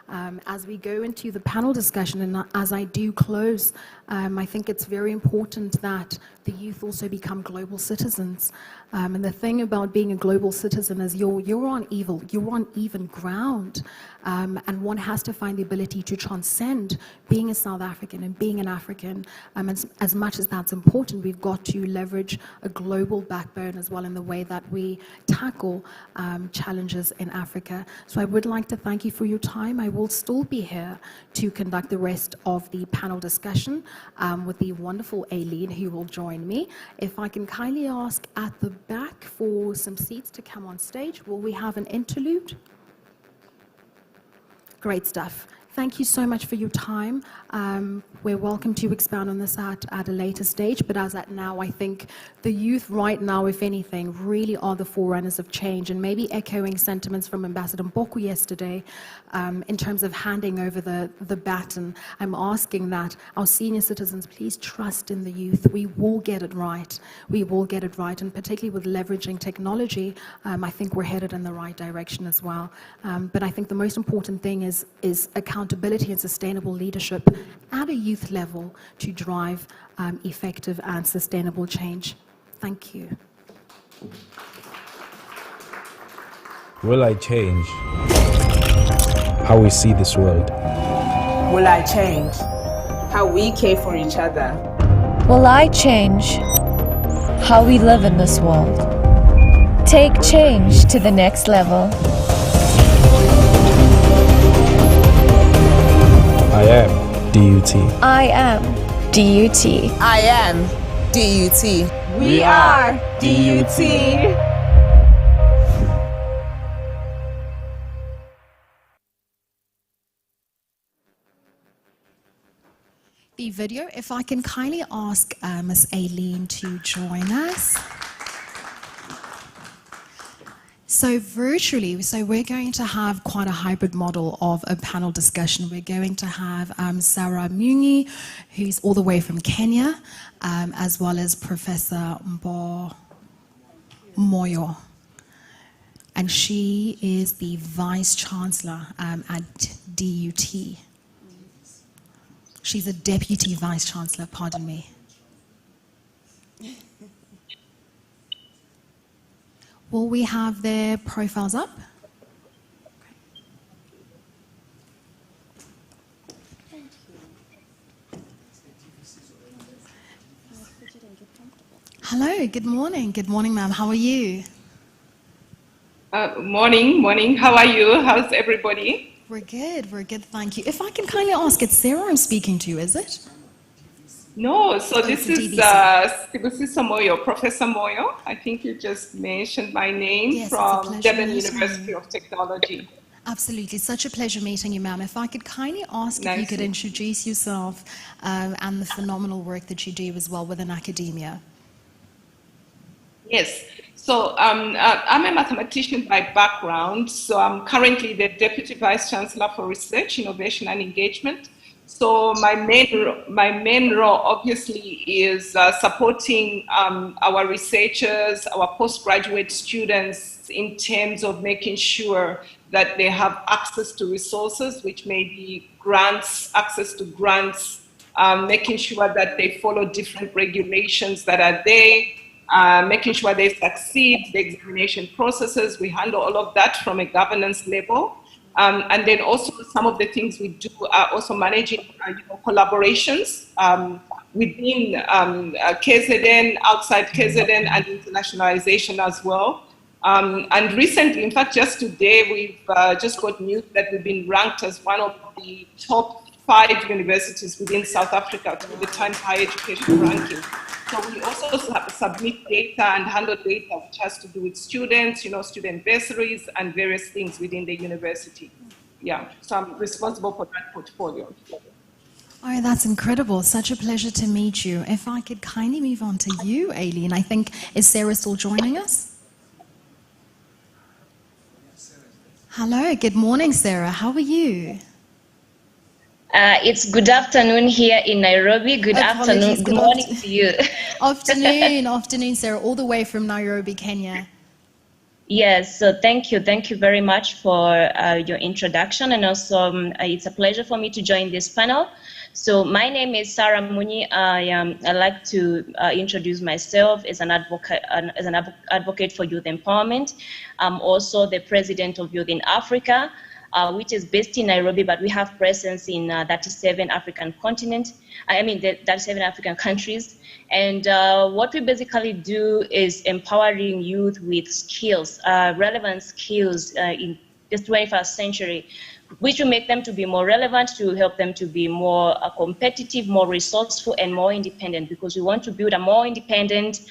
As we go into the panel discussion, and as I do close, I think it's very important that the youth also become global citizens. And the thing about being a global citizen is you're on even ground, and one has to find the ability to transcend being a South African and being an African. As much as that's important, we've got to leverage a global backbone as well in the way that we tackle challenges in Africa. So I would like to thank you for your time. I will still be here to conduct the rest of the panel discussion with the wonderful Aileen, who will join me. If I can kindly ask at the back for some seats to come on stage. Will we have an interlude? Great stuff. Thank you so much for your time. We're welcome to expound on this at a later stage, but as at now, I think the youth right now, if anything, really are the forerunners of change, and maybe echoing sentiments from Ambassador Mboku yesterday in terms of handing over the baton. I'm asking that our senior citizens please trust in the youth. We will get it right. We will get it right, and particularly with leveraging technology, I think we're headed in the right direction as well. But I think the most important thing is accountability and sustainable leadership at a youth level to drive effective and sustainable change. Thank you. Will I change how we see this world? Will I change how we care for each other? Will I change how we live in this world? Take change to the next level. I am DUT. I am DUT. I am DUT. We are DUT. The video, if I can kindly ask Ms. Aileen to join us. So virtually, we're going to have quite a hybrid model of a panel discussion. We're going to have Sarah Mungi, who's all the way from Kenya, as well as Professor Mbo Moyo. And she is the Vice Chancellor at DUT. She's a Deputy Vice Chancellor, pardon me. Will we have their profiles up? Hello, good morning. Good morning, ma'am. How are you? Morning. How are you? How's everybody? We're good, thank you. If I can kindly ask, it's Sarah I'm speaking to, is it? No, so this is Sibusiso Moyo, Professor Moyo. I think you just mentioned my name. Yes, from Durban University of Technology. Absolutely, such a pleasure meeting you, ma'am. If I could kindly ask if you could introduce yourself and the phenomenal work that you do as well within academia. Yes, so I'm a mathematician by background, so I'm currently the Deputy Vice Chancellor for Research, Innovation and Engagement. So my main role obviously is supporting our researchers, our postgraduate students in terms of making sure that they have access to resources, which may be grants, access to grants, making sure that they follow different regulations that are there, making sure they succeed, the examination processes. We handle all of that from a governance level. And then also some of the things we do are also managing collaborations within KZN, outside KZN, and internationalization as well. And recently, in fact, just today, we've just got news that we've been ranked as one of the top 5 universities within South Africa through the Times Higher Education ranking. So we also submit data and handle data which has to do with students, student bursaries and various things within the university. Yeah, so I'm responsible for that portfolio. Oh, that's incredible. Such a pleasure to meet you. If I could kindly move on to you, Aileen. I think, is Sarah still joining us? Hello, good morning, Sarah. How are you? It's good afternoon here in Nairobi. Good afternoon. Good morning to you. Afternoon, Sarah, all the way from Nairobi, Kenya. Yes, so thank you. Thank you very much for your introduction. And also, it's a pleasure for me to join this panel. So my name is Sarah Muni. I'd like to introduce myself as an advocate for youth empowerment. I'm also the president of Youth in Africa, which is based in Nairobi, but we have presence in 37 African continents. The 37 African countries. And what we basically do is empowering youth with skills, relevant skills in this 21st century, which will make them to be more relevant, to help them to be more competitive, more resourceful, and more independent, because we want to build a more independent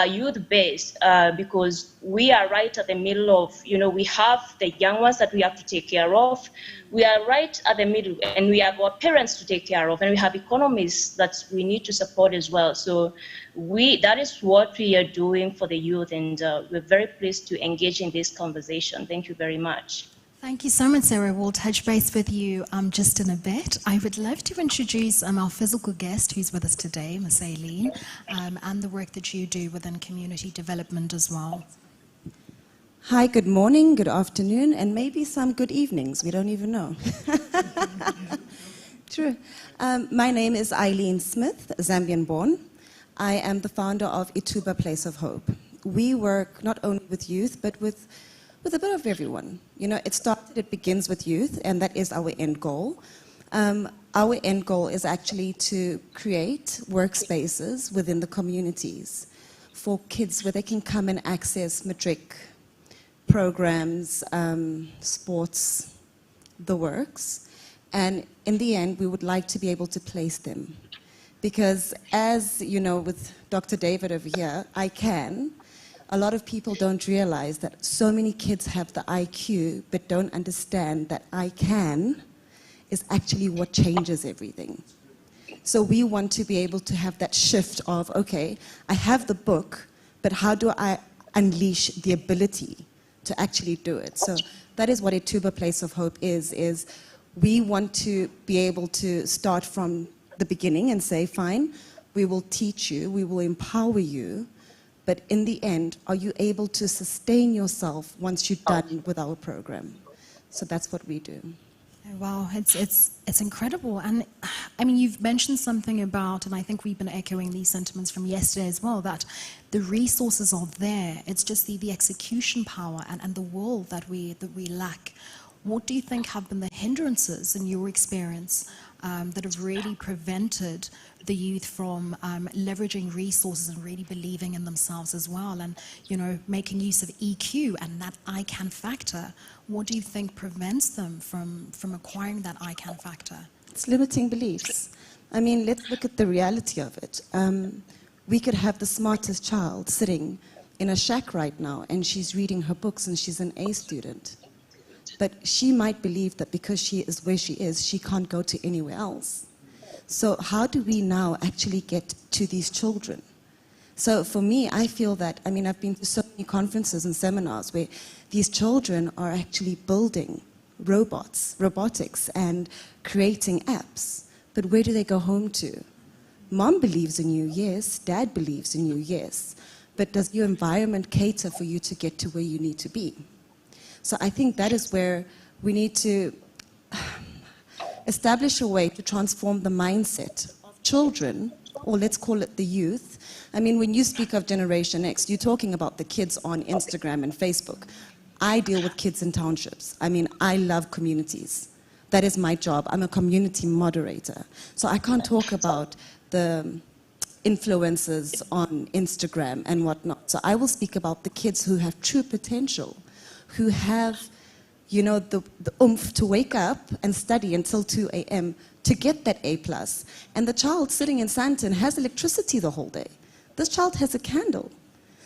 youth base, because we are right at the middle of, we have the young ones that we have to take care of. We are right at the middle, and we have our parents to take care of, and we have economies that we need to support as well. So that is what we are doing for the youth, and we're very pleased to engage in this conversation. Thank you very much. Thank you so much, Sarah. We'll touch base with you just in a bit. I would love to introduce our physical guest who's with us today, Ms. Aileen, and the work that you do within community development as well. Hi, good morning, good afternoon, and maybe some good evenings. We don't even know. True. My name is Aileen Smith, Zambian born. I am the founder of Ituba Place of Hope. We work not only with youth, but with a bit of everyone. It begins with youth, and that is our end goal. Our end goal is actually to create workspaces within the communities for kids where they can come and access matric programs, sports, the works. And in the end, we would like to be able to place them. Because as you know, with Dr. David over here, a lot of people don't realize that so many kids have the IQ but don't understand that I can is actually what changes everything. So we want to be able to have that shift of, okay, I have the book, but how do I unleash the ability to actually do it? So that is what Ituba Place of Hope is we want to be able to start from the beginning and say, fine, we will teach you, we will empower you, but in the end, are you able to sustain yourself once you're done with our program? So that's what we do. Wow, it's incredible. And you've mentioned something about, and I think we've been echoing these sentiments from yesterday as well, that the resources are there. It's just the execution power and the will that we lack. What do you think have been the hindrances in your experience that have really prevented the youth from leveraging resources and really believing in themselves as well, and making use of EQ and that I can factor? What do you think prevents them from acquiring that I can factor? It's limiting beliefs. Let's look at the reality of it. We could have the smartest child sitting in a shack right now, and she's reading her books and she's an A student. But she might believe that because she is where she is, she can't go to anywhere else. So how do we now actually get to these children? So for me, I feel that, I've been to so many conferences and seminars where these children are actually building robotics, and creating apps. But where do they go home to? Mom believes in you, yes. Dad believes in you, yes. But does your environment cater for you to get to where you need to be? So I think that is where we need to establish a way to transform the mindset of children, or let's call it the youth. When you speak of Generation X, you're talking about the kids on Instagram and Facebook. I deal with kids in townships. I love communities. That is my job. I'm a community moderator. So I can't talk about the influencers on Instagram and whatnot. So I will speak about the kids who have true potential, who have, the oomph to wake up and study until 2 a.m. to get that A+. And the child sitting in Sandton has electricity the whole day. This child has a candle.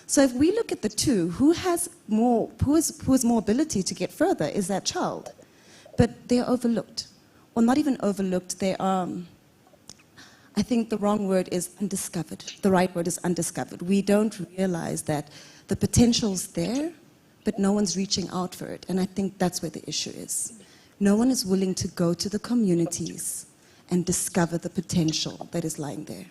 So if we look at the two, who has more ability to get further is that child. But they're overlooked. Or not even overlooked, they are, I think the wrong word is undiscovered. The right word is undiscovered. We don't realize that the potential's there, but no one's reaching out for it. And I think that's where the issue is. No one is willing to go to the communities and discover the potential that is lying there.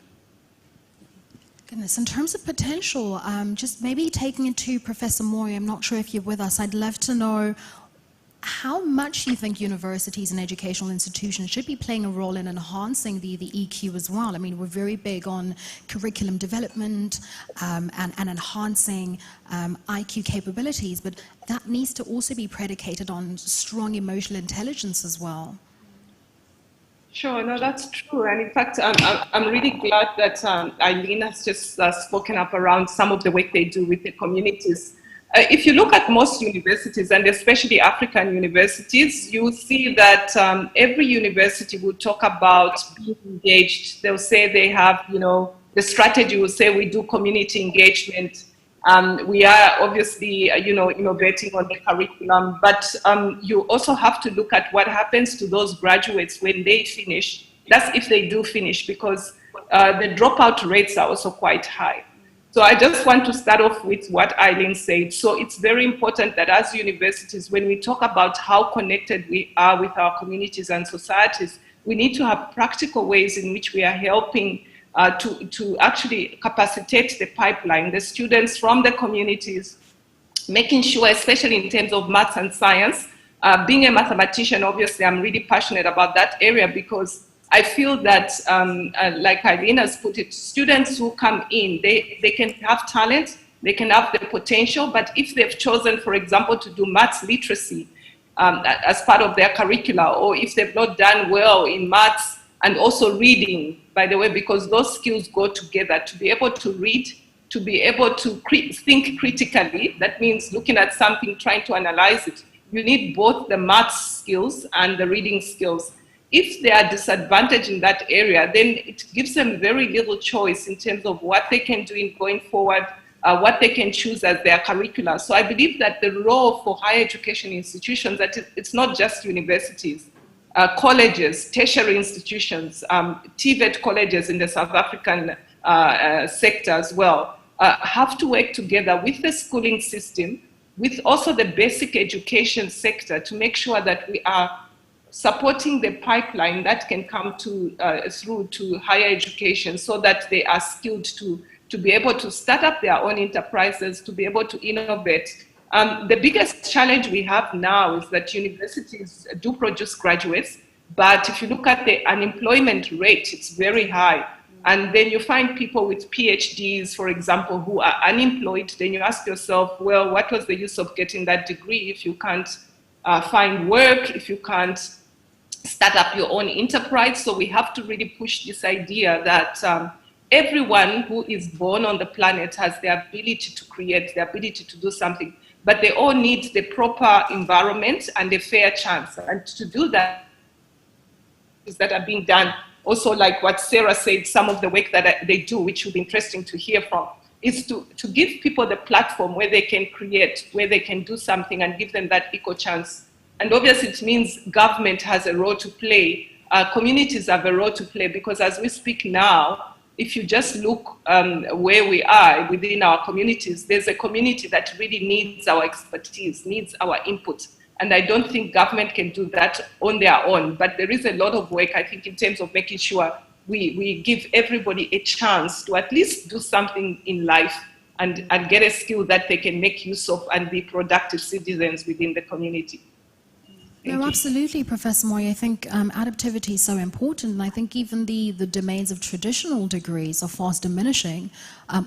Goodness, in terms of potential, just maybe taking it to Professor Moy, I'm not sure if you're with us, I'd love to know how much you think universities and educational institutions should be playing a role in enhancing the EQ as well. I mean, we're very big on curriculum development and enhancing IQ capabilities, but that needs to also be predicated on strong emotional intelligence as well. Sure, no, that's true. And in fact, I'm really glad that Eileen has just spoken up around some of the work they do with the communities. If you look at most universities, and especially African universities, you will see that every university will talk about being engaged. They'll say they have, the strategy will say we do community engagement. We are obviously, innovating on the curriculum, but you also have to look at what happens to those graduates when they finish. That's if they do finish, because the dropout rates are also quite high. So I just want to start off with what Eileen said. So it's very important that as universities, when we talk about how connected we are with our communities and societies, we need to have practical ways in which we are helping to actually capacitate the pipeline, the students from the communities, making sure, especially in terms of maths and science, being a mathematician, obviously I'm really passionate about that area, because I feel that, like Eileen has put it, students who come in, they can have talent, they can have the potential, but if they've chosen, for example, to do maths literacy as part of their curricula, or if they've not done well in maths and also reading, by the way, because those skills go together, to be able to read, to be able to think critically, that means looking at something, trying to analyze it. You need both the maths skills and the reading skills. If they are disadvantaged in that area, then it gives them very little choice in terms of what they can do in going forward, what they can choose as their curricula. So I believe that the role for higher education institutions, that it's not just universities, colleges, tertiary institutions, TVET colleges in the South African sector as well, have to work together with the schooling system, with also the basic education sector, to make sure that we are supporting the pipeline that can come through to higher education, so that they are skilled to be able to start up their own enterprises, to be able to innovate. The biggest challenge we have now is that universities do produce graduates, but if you look at the unemployment rate, it's very high. And then you find people with PhDs, for example, who are unemployed. Then you ask yourself, well, what was the use of getting that degree if you can't find work, if you can't start up your own enterprise? So we have to really push this idea that everyone who is born on the planet has the ability to create, the ability to do something, but they all need the proper environment and a fair chance. And to do that, that are being done, also like what Sarah said, some of the work that they do, which would be interesting to hear from, is to give people the platform where they can create, where they can do something, and give them that equal chance. And obviously it means government has a role to play, communities have a role to play, because as we speak now, if you just look where we are within our communities, there's a community that really needs our expertise, needs our input. And I don't think government can do that on their own. But there is a lot of work, I think, in terms of making sure we give everybody a chance to at least do something in life and get a skill that they can make use of and be productive citizens within the community. No, absolutely, Professor Moy. I think adaptivity is so important, and I think even the domains of traditional degrees are fast diminishing.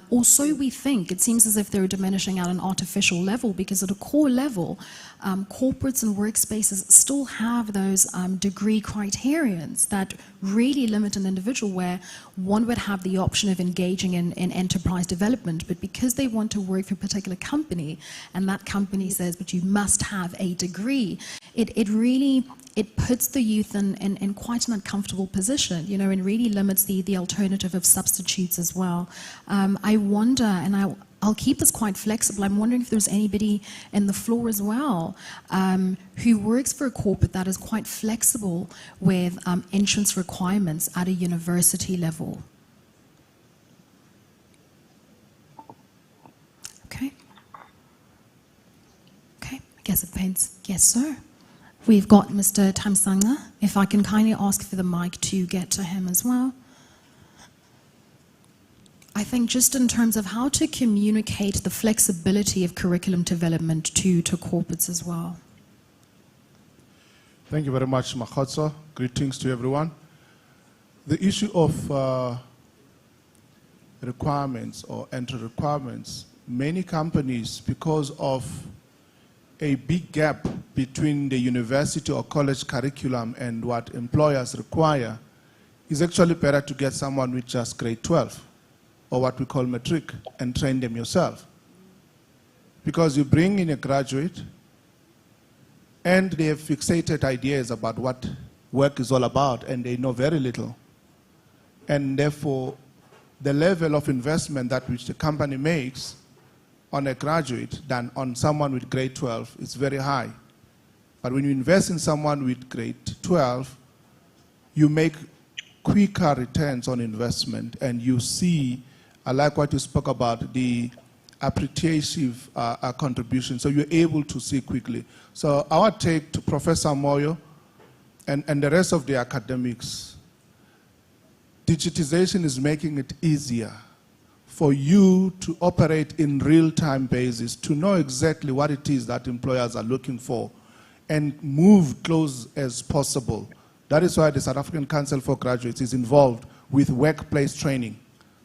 Also, we think it seems as if they're diminishing at an artificial level, because at a core level, corporates and workspaces still have those degree criterions that really limit an individual, where one would have the option of engaging in enterprise development, but because they want to work for a particular company, and that company says, but you must have a degree, it puts the youth in quite an uncomfortable position, and really limits the alternative of substitutes as well. I wonder, and I'll keep this quite flexible, I'm wondering if there's anybody in the floor as well who works for a corporate that is quite flexible with entrance requirements at a university level. Okay. I guess it paints, yes sir. We've got Mr. Tamsanga. If I can kindly ask for the mic to get to him as well. I think just in terms of how to communicate the flexibility of curriculum development to corporates as well. Thank you very much, Makgotso. Greetings to everyone. The issue of requirements or entry requirements, many companies, because of a big gap between the university or college curriculum and what employers require, it's actually better to get someone with just grade 12 or what we call matric and train them yourself. Because you bring in a graduate and they have fixated ideas about what work is all about and they know very little. And therefore, the level of investment that which the company makes on a graduate than on someone with grade 12 is very high. But when you invest in someone with grade 12, you make quicker returns on investment and you see, I like what you spoke about, the appreciative contribution, so you're able to see quickly. So our take to Professor Moyo and the rest of the academics, digitization is making it easier for you to operate in real-time basis, to know exactly what it is that employers are looking for and move close as possible. That is why the South African Council for Graduates is involved with workplace training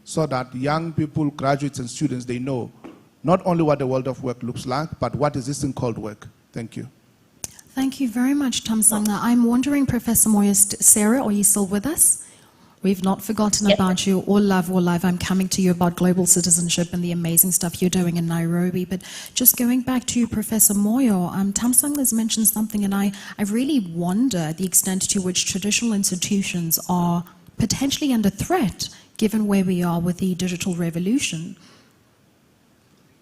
so that young people, graduates and students, they know not only what the world of work looks like, but what is this thing called work. Thank you. Thank you very much, Thamsanqa. I'm wondering, Professor Moyo, Sarah, are you still with us? We've not forgotten about you. All love, all life. I'm coming to you about global citizenship and the amazing stuff you're doing in Nairobi. But just going back to Professor Moyo, Thamsanqa has mentioned something, and I really wonder the extent to which traditional institutions are potentially under threat, given where we are with the digital revolution.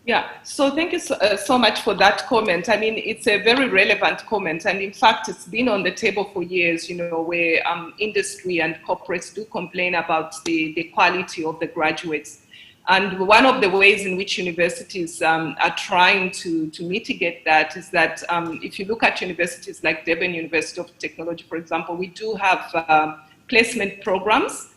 Yeah, so thank you so much for that comment. I mean, it's a very relevant comment, and in fact, it's been on the table for years, you know, where industry and corporates do complain about the quality of the graduates. And one of the ways in which universities are trying to mitigate that is that if you look at universities like Durban University of Technology, for example, we do have placement programs.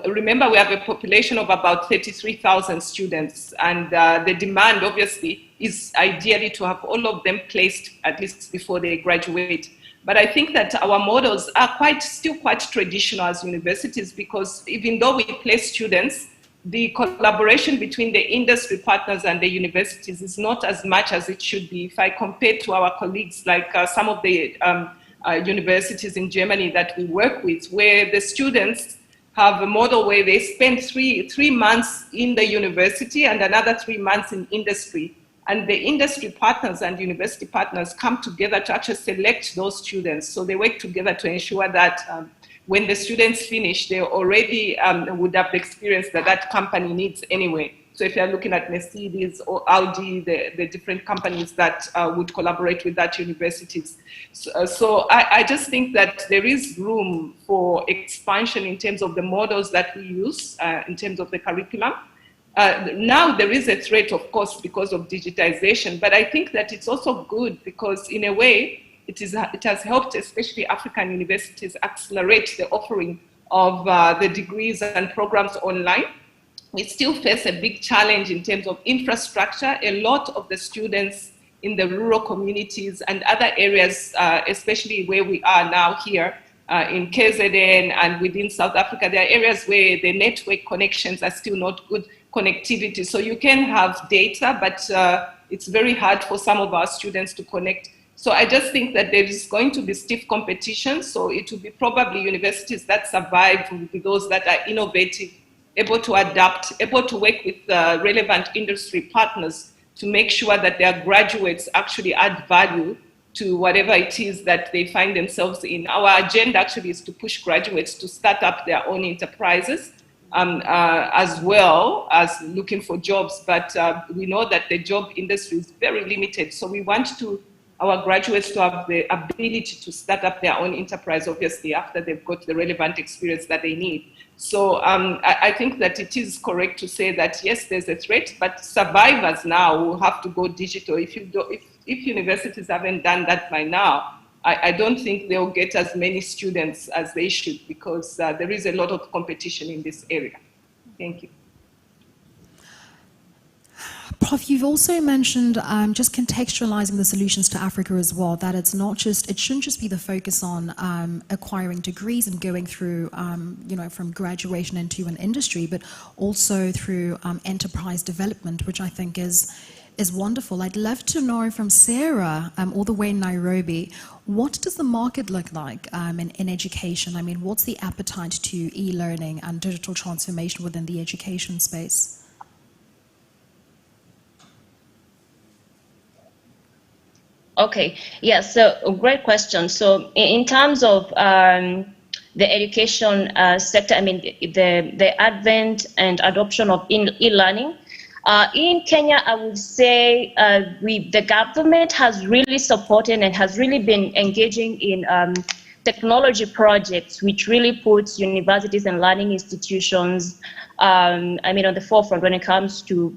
Remember, we have a population of about 33,000 students, and the demand, obviously, is ideally to have all of them placed at least before they graduate. But I think that our models are still quite traditional as universities, because even though we place students, the collaboration between the industry partners and the universities is not as much as it should be. If I compare to our colleagues, like some of the universities in Germany that we work with, where the students have a model where they spend three months in the university and another 3 months in industry. And the industry partners and university partners come together to actually select those students. So they work together to ensure that when the students finish, they already would have the experience that that company needs anyway. So if you're looking at Mercedes or Audi, the different companies that would collaborate with that universities. So I just think that there is room for expansion in terms of the models that we use, in terms of the curriculum. Now there is a threat, of course, because of digitization, but I think that it's also good because in a way, it has helped especially African universities accelerate the offering of the degrees and programs online. We still face a big challenge in terms of infrastructure. A lot of the students in the rural communities and other areas, especially where we are now here in KZN and within South Africa, there are areas where the network connections are still not good connectivity. So you can have data, but it's very hard for some of our students to connect. So I just think that there is going to be stiff competition. So it will be probably universities that survive will be those that are innovative, able to adapt, able to work with relevant industry partners to make sure that their graduates actually add value to whatever it is that they find themselves in. Our agenda actually is to push graduates to start up their own enterprises as well as looking for jobs. But we know that the job industry is very limited. So we want our graduates to have the ability to start up their own enterprise, obviously, after they've got the relevant experience that they need. So I think that it is correct to say that, yes, there's a threat, but survivors now will have to go digital. If universities haven't done that by now, I don't think they'll get as many students as they should, because there is a lot of competition in this area. Thank you. Prof, you've also mentioned just contextualizing the solutions to Africa as well, that it shouldn't just be the focus on acquiring degrees and going through, from graduation into an industry, but also through enterprise development, which I think is wonderful. I'd love to know from Sarah, all the way in Nairobi, what does the market look like in education? I mean, what's the appetite to e-learning and digital transformation within the education space? Okay, yeah, so great question. So in terms of the education sector, I mean, the advent and adoption of e-learning, in Kenya, I would say the government has really supported and has really been engaging in technology projects, which really puts universities and learning institutions on the forefront when it comes to,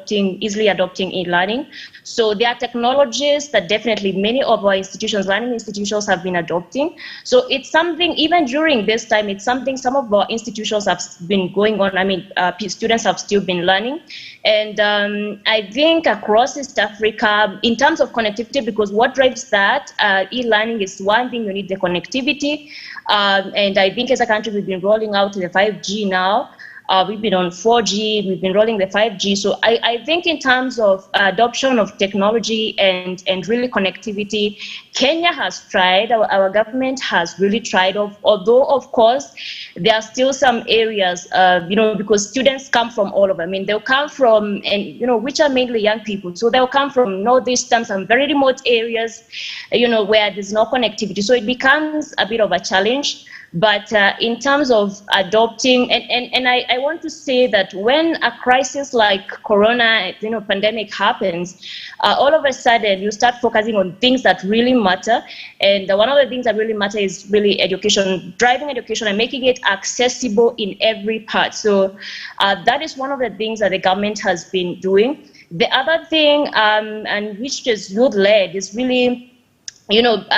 easily adopting e-learning. So there are technologies that definitely many of our institutions, learning institutions, have been adopting. So it's something, even during this time, it's something some of our institutions have been going on. Students have still been learning. And I think across East Africa, in terms of connectivity, because what drives that, e-learning is one thing, you need the connectivity. And I think as a country, we've been rolling out the 5G now. We've been on 4G, we've been rolling the 5G. So I think in terms of adoption of technology and really connectivity, Kenya has tried, our government has really tried, although of course, there are still some areas, because students come from all over. I mean, they'll come from, which are mainly young people. So they'll come from northeastern, some very remote areas, where there's no connectivity. So it becomes a bit of a challenge. But in terms of adopting, and I want to say that when a crisis like Corona, pandemic happens, all of a sudden you start focusing on things that really matter. And one of the things that really matter is really education, driving education and making it accessible in every part. So that is one of the things that the government has been doing. The other thing, and which is youth-led, is really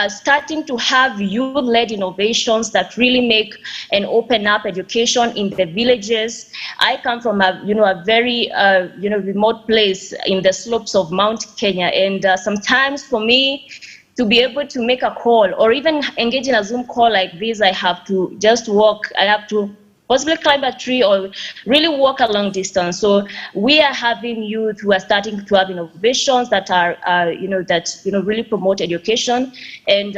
starting to have youth-led innovations that really make and open up education in the villages. I come from a very remote place in the slopes of Mount Kenya, and sometimes for me to be able to make a call or even engage in a Zoom call like this, I have to just walk. I have to possibly climb a tree or really walk a long distance. So we are having youth who are starting to have innovations that are, really promote education. And,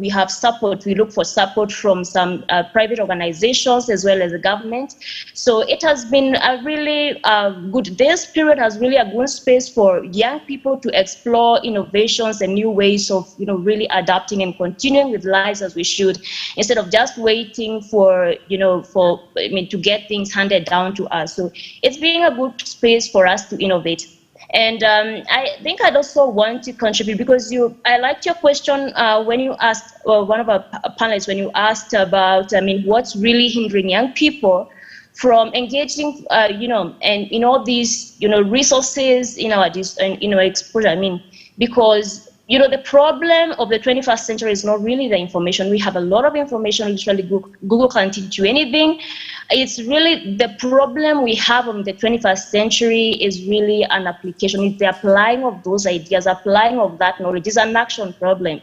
we have support. We look for support from some private organizations as well as the government. So it has been a really good, this period has really a good space for young people to explore innovations and new ways of, really adapting and continuing with lives as we should, instead of just waiting for, to get things handed down to us. So it's being a good space for us to innovate. And I think I'd also want to contribute, because I liked your question when you asked, one of our panelists, when you asked about, what's really hindering young people from engaging, and in all these, resources in our exposure. Because the problem of the 21st century is not really the information. We have a lot of information. Literally, Google can teach you anything. It's really the problem we have in the 21st century is really an application. It's the applying of those ideas, applying of that knowledge. It's an action problem,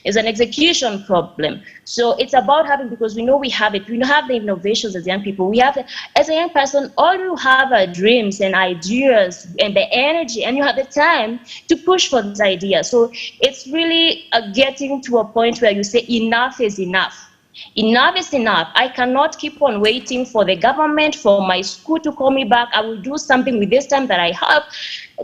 It's an execution problem. So it's about having, because we know we have it. We have the innovations as young people. We have, as a young person, all you have are dreams and ideas and the energy, and you have the time to push for these ideas. So it's really getting to a point where you say enough is enough. Enough is enough. I cannot keep on waiting for the government, for my school to call me back. I will do something with this time that I have.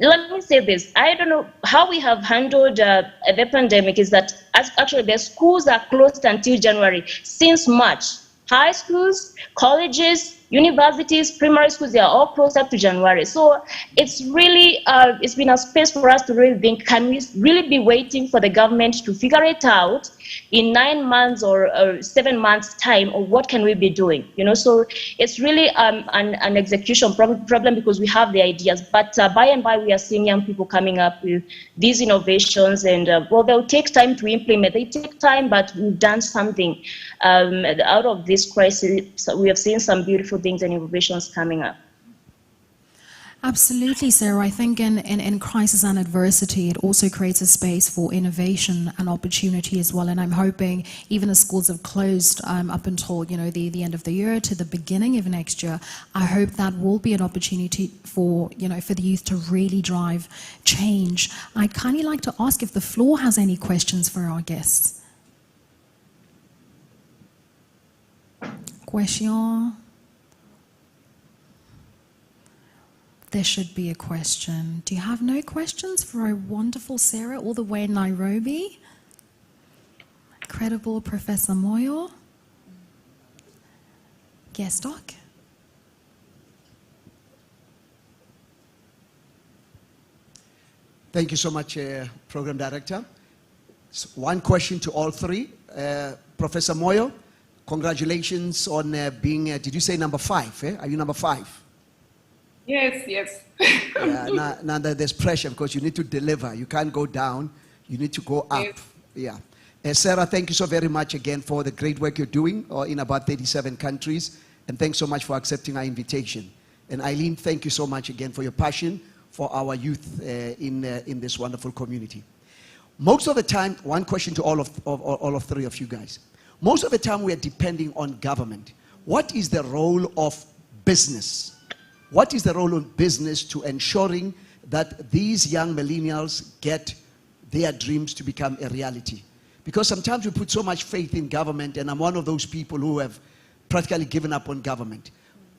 Let me say this. I don't know how we have handled the pandemic is that actually the schools are closed until January. Since March, high schools, colleges, universities, primary schools, they are all closed up to January. So it's really, it's been a space for us to really think, can we really be waiting for the government to figure it out in 9 months or 7 months time, or what can we be doing? So it's really an execution problem, because we have the ideas, but by and by we are seeing young people coming up with these innovations, and they'll take time to implement. They take time, but we've done something out of this crisis. So we have seen some beautiful things and innovations coming up. Absolutely, Sarah. I think in crisis and adversity, it also creates a space for innovation and opportunity as well. And I'm hoping, even as schools have closed up until the end of the year to the beginning of next year, I hope that will be an opportunity for for the youth to really drive change. I'd kindly like to ask if the floor has any questions for our guests. Question. There should be a question. Do you have no questions for our wonderful Sarah all the way in Nairobi? Incredible Professor Moyo. Guest doc. Thank you so much, Program Director. So one question to all three. Professor Moyo, congratulations on being, did you say number 5? Are you number 5? Yes, yes. Yeah, now there's pressure because you need to deliver. You can't go down. You need to go up. Yes. Yeah. Sarah, thank you so very much again for the great work you're doing in about 37 countries. And thanks so much for accepting our invitation. And Eileen, thank you so much again for your passion for our youth in this wonderful community. Most of the time, one question to all of three of you guys. Most of the time we are depending on government. What is the role of business? What is the role of business to ensuring that these young millennials get their dreams to become a reality? Because sometimes we put so much faith in government, and I'm one of those people who have practically given up on government.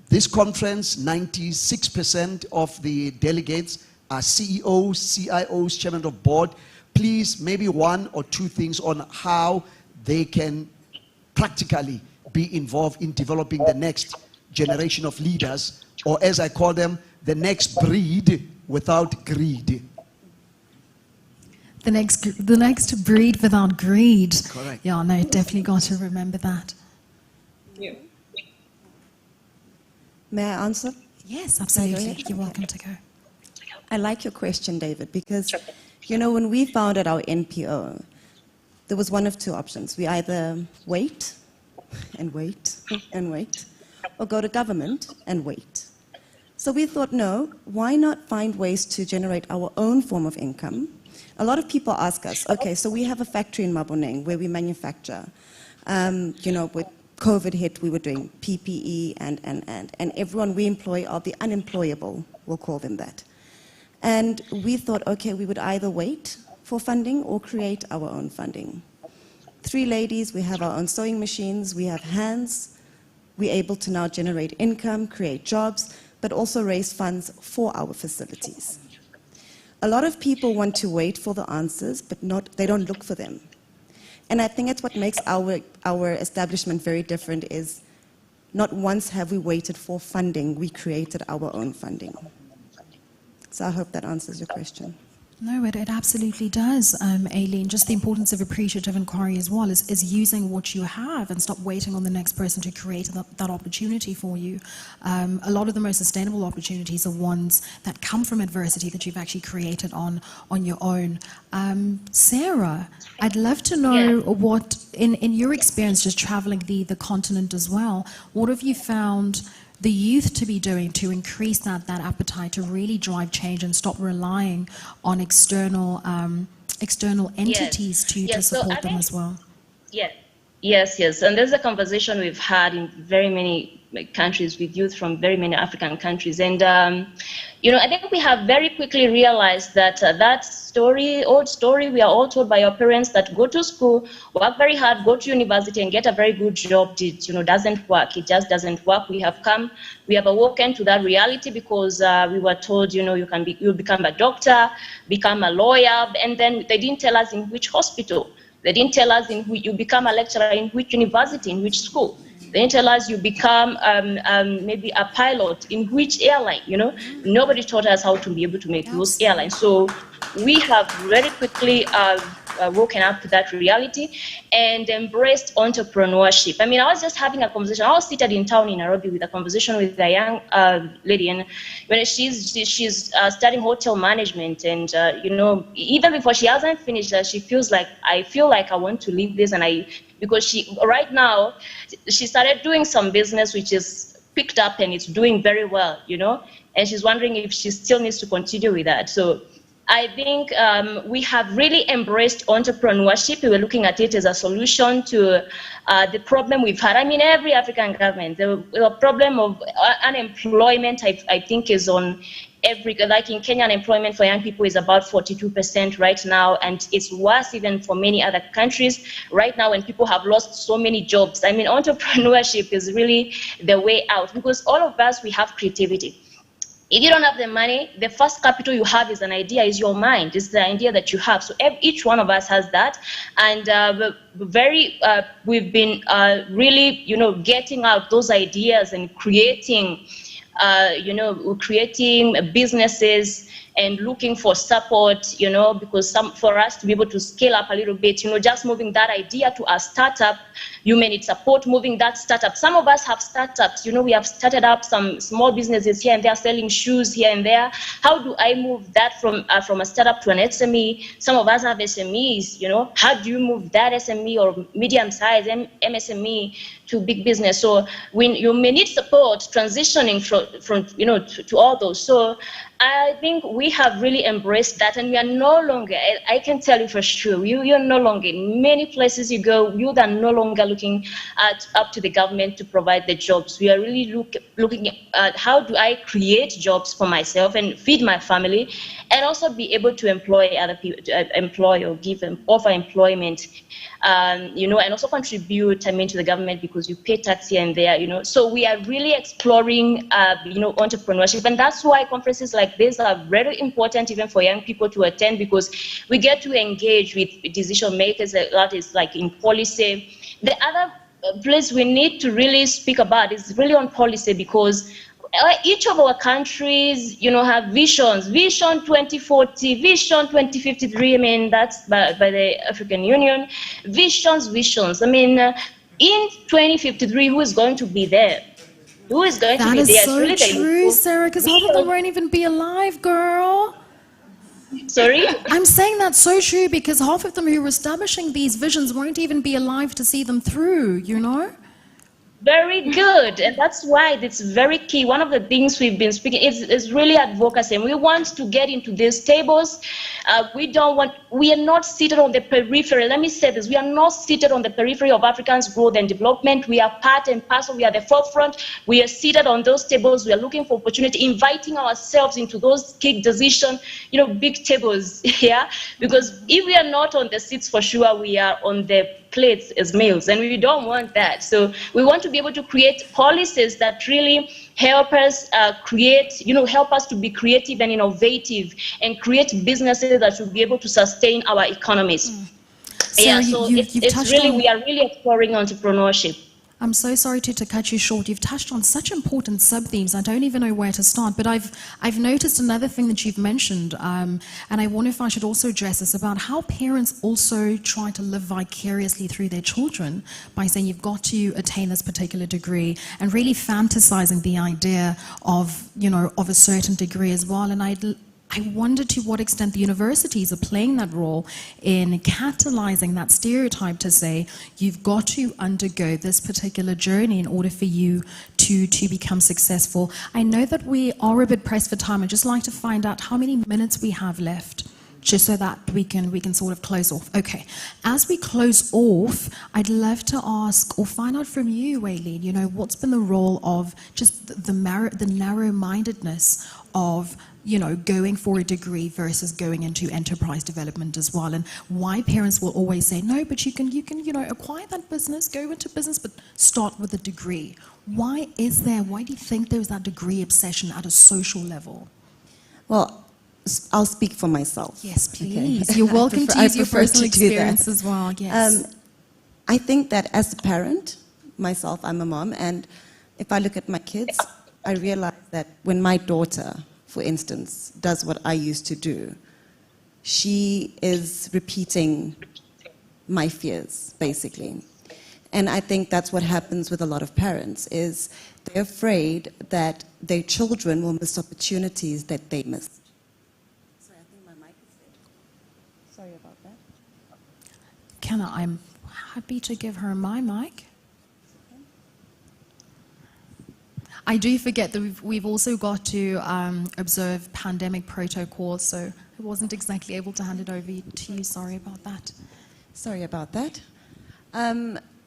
This conference, 96% of the delegates are CEOs, CIOs, chairman of board. Please, maybe 1 or 2 things on how they can practically be involved in developing the next generation of leaders, or as I call them, the next breed without greed. The next breed without greed. Correct. Yeah, no, definitely got to remember that. Yeah. May I answer? Yes, May I absolutely. go ahead? You're welcome to go. I like your question, David, because, when we founded our NPO, there was one of 2 options. We either wait and wait and wait, or go to government and wait. So we thought, no, why not find ways to generate our own form of income? A lot of people ask us, okay, so we have a factory in Maboneng where we manufacture. With COVID hit, we were doing PPE and everyone we employ are the unemployable, we'll call them that. And we thought, okay, we would either wait for funding or create our own funding. 3 ladies, we have our own sewing machines, we have hands. We're able to now generate income, create jobs, but also raise funds for our facilities. A lot of people want to wait for the answers, but they don't look for them. And I think it's what makes our establishment very different is not once have we waited for funding, we created our own funding. So I hope that answers your question. No, it absolutely does, Aileen. Just the importance of appreciative inquiry as well is using what you have and stop waiting on the next person to create that opportunity for you. A lot of the most sustainable opportunities are ones that come from adversity that you've actually created on your own. Sarah, I'd love to know what, in your experience just traveling the continent as well, what have you found the youth to be doing to increase that appetite to really drive change and stop relying on external entities to support them as well? Yes. And there's a conversation we've had in very many countries with youth from very many African countries. And, I think we have very quickly realized that that old story we are all told by our parents that go to school, work very hard, go to university and get a very good job, doesn't work. It just doesn't work. We have awoken to that reality because we were told, you'll become a doctor, become a lawyer, and then they didn't tell us in which hospital. They didn't tell us you become a lecturer in which university, in which school. They didn't tell us you become maybe a pilot in which airline, Nobody taught us how to be able to make those airlines. So we have very quickly woken up to that reality and embraced entrepreneurship. I was just having a conversation. I was seated in town in Nairobi with a conversation with a young lady, and when she's studying hotel management, and even before she hasn't finished, she feels like I feel like I want to leave this, because right now she started doing some business which is picked up and it's doing very well, you know, and she's wondering if she still needs to continue with that. So I think we have really embraced entrepreneurship. We were looking at it as a solution to the problem we've had. I mean, every African government, the problem of unemployment, I think, is on every, like in Kenya, unemployment for young people is about 42% right now, and it's worse even for many other countries right now when people have lost so many jobs. I mean, entrepreneurship is really the way out, because all of us, we have creativity. If you don't have the money, the first capital you have is an idea, is your mind, is the idea that you have. So each one of us has that, and we've been really, you know, getting out those ideas and creating, creating businesses and looking for support, you know, because for us to be able to scale up a little bit, you know, just moving that idea to a startup, you may need support moving that startup. Some of us have startups, you know, we have started up some small businesses here and there, selling shoes here and there. How do I move that from a startup to an SME? Some of us have SMEs, you know, how do you move that SME or medium-sized MSME to big business? So when you may need support transitioning from you know, to all those. So I think we have really embraced that, and we are no longer, I can tell you for sure, you're no longer, in many places you go, you are no longer looking up to the government to provide the jobs. We are really looking at how do I create jobs for myself and feed my family, and also be able to employ other people, employ or offer employment, you know, and also contribute, I mean, to the government, because you pay tax here and there, you know. So we are really exploring, you know, entrepreneurship, and that's why conferences like this are very important even for young people to attend, because we get to engage with decision makers, that is like in policy. The other place we need to really speak about is really on policy, because each of our countries, you know, have visions. Vision 2040, Vision 2053. I mean, that's by the African Union. Visions. I mean, in 2053, who is going to be there? Who is going to be there? That is so true, Sarah, because half of them won't even be alive, girl. Sorry? I'm saying that's so true, because half of them who are establishing these visions won't even be alive to see them through, you know? Very good, and that's why it's very key. One of the things we've been speaking is really advocacy, and we want to get into these tables. We are not seated on the periphery. Let me say this, we are not seated on the periphery of Africans' growth and development. We are part and parcel, we are the forefront. We are seated on those tables. We are looking for opportunity, inviting ourselves into those key decision, you know, big tables here, because if we are not on the seats, for sure, we are on the plates as meals, and we don't want that. So we want to be able to create policies that really help us help us to be creative and innovative, and create businesses that will be able to sustain our economies. Sarah, We are really exploring entrepreneurship. I'm so sorry to cut you short. You've touched on such important sub-themes. I don't even know where to start, but I've noticed another thing that you've mentioned, and I wonder if I should also address this, about how parents also try to live vicariously through their children by saying you've got to attain this particular degree, and really fantasizing the idea of, you know, of a certain degree as well. And I wonder to what extent the universities are playing that role in catalyzing that stereotype to say you've got to undergo this particular journey in order for you to become successful. I know that we are a bit pressed for time. I'd just like to find out how many minutes we have left, just so that we can sort of close off. Okay, as we close off, I'd love to ask or find out from you, Aileen, you know, what's been the role of just the narrow-mindedness of, you know, going for a degree versus going into enterprise development as well, and why parents will always say, no, but you can, you know, acquire that business, go into business, but start with a degree. Why do you think there's that degree obsession at a social level? Well, I'll speak for myself. Yes, please. Okay. You're welcome to use your personal experience as well. Yes. I think that as a parent, myself, I'm a mom, and if I look at my kids, I realize that when my daughter, for instance, does what I used to do, she is repeating my fears, basically. And I think that's what happens with a lot of parents, is they're afraid that their children will miss opportunities that they missed. Sorry, I think my mic is dead. Sorry about that. I'm happy to give her my mic. I do forget that we've also got to observe pandemic protocols, so I wasn't exactly able to hand it over to you. Sorry about that. Sorry about that.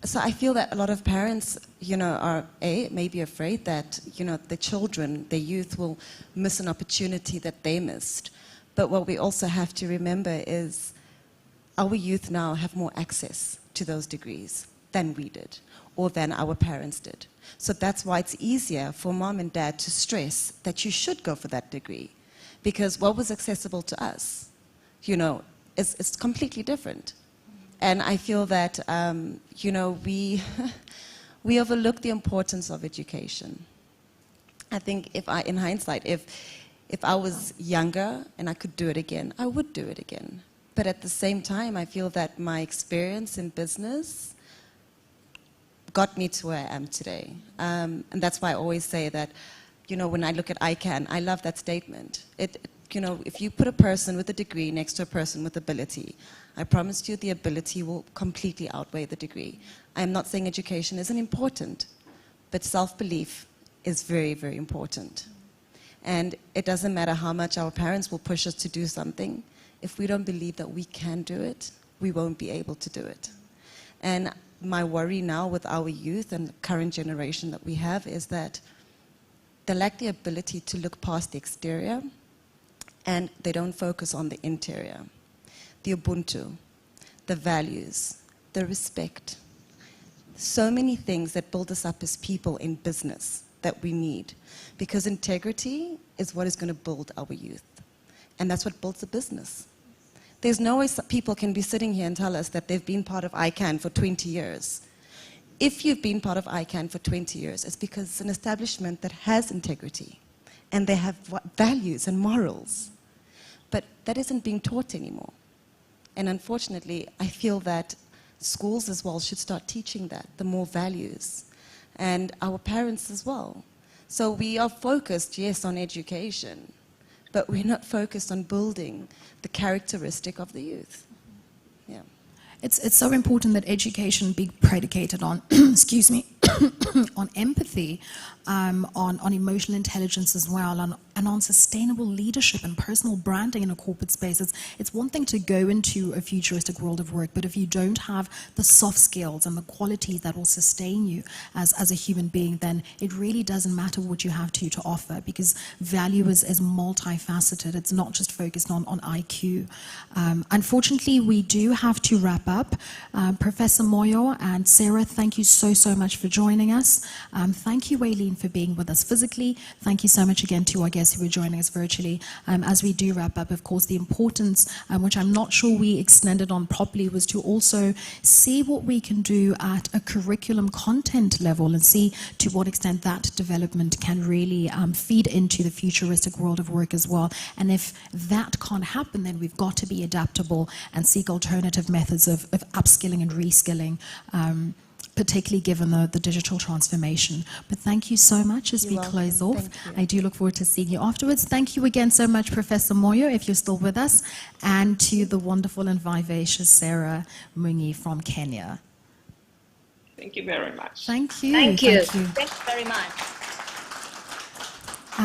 So I feel that a lot of parents, are maybe afraid that, the children, the youth will miss an opportunity that they missed. But what we also have to remember is our youth now have more access to those degrees than we did, or than our parents did. So that's why it's easier for mom and dad to stress that you should go for that degree. Because what was accessible to us, is completely different. And I feel that, we overlook the importance of education. I think in hindsight, if I was younger and I could do it again, I would do it again. But at the same time, I feel that my experience in business got me to where I am today. And that's why I always say that, when I look at ICANN, I love that statement. If you put a person with a degree next to a person with ability, I promise you the ability will completely outweigh the degree. I'm not saying education isn't important, but self-belief is very, very important. And it doesn't matter how much our parents will push us to do something. If we don't believe that we can do it, we won't be able to do it. And my worry now with our youth and the current generation that we have is that they lack the ability to look past the exterior, and they don't focus on the interior. The Ubuntu, the values, the respect. So many things that build us up as people in business that we need. Because integrity is what is going to build our youth. And that's what builds a business. There's no way people can be sitting here and tell us that they've been part of ICANN for 20 years. If you've been part of ICANN for 20 years, it's because it's an establishment that has integrity. And they have values and morals. But that isn't being taught anymore. And unfortunately, I feel that schools as well should start teaching that, the more values. And our parents as well. So we are focused, yes, on education, but we're not focused on building the characteristic of the youth. Yeah. It's so important that education be predicated on, excuse me, on empathy, on emotional intelligence as well, and on sustainable leadership and personal branding in a corporate space. It's one thing to go into a futuristic world of work, but if you don't have the soft skills and the qualities that will sustain you as a human being, then it really doesn't matter what you have to offer, because value is multifaceted. It's not just focused on IQ. Unfortunately, we do have to wrap up. Professor Moyo and Sarah, thank you so much for joining us. Thank you, Aileen, for being with us physically. Thank you so much again to our guests who are joining us virtually. As we do wrap up, of course, the importance, which I'm not sure we extended on properly, was to also see what we can do at a curriculum content level and see to what extent that development can really feed into the futuristic world of work as well. And if that can't happen, then we've got to be adaptable and seek alternative methods of upskilling and reskilling, particularly given the digital transformation. But thank you so much as we close off. I do look forward to seeing you afterwards. Thank you again so much, Professor Moyo, if you're still with us, and to the wonderful and vivacious Sarah Munyi from Kenya. Thank you very much. Thank you. Thank you. Thank you very much.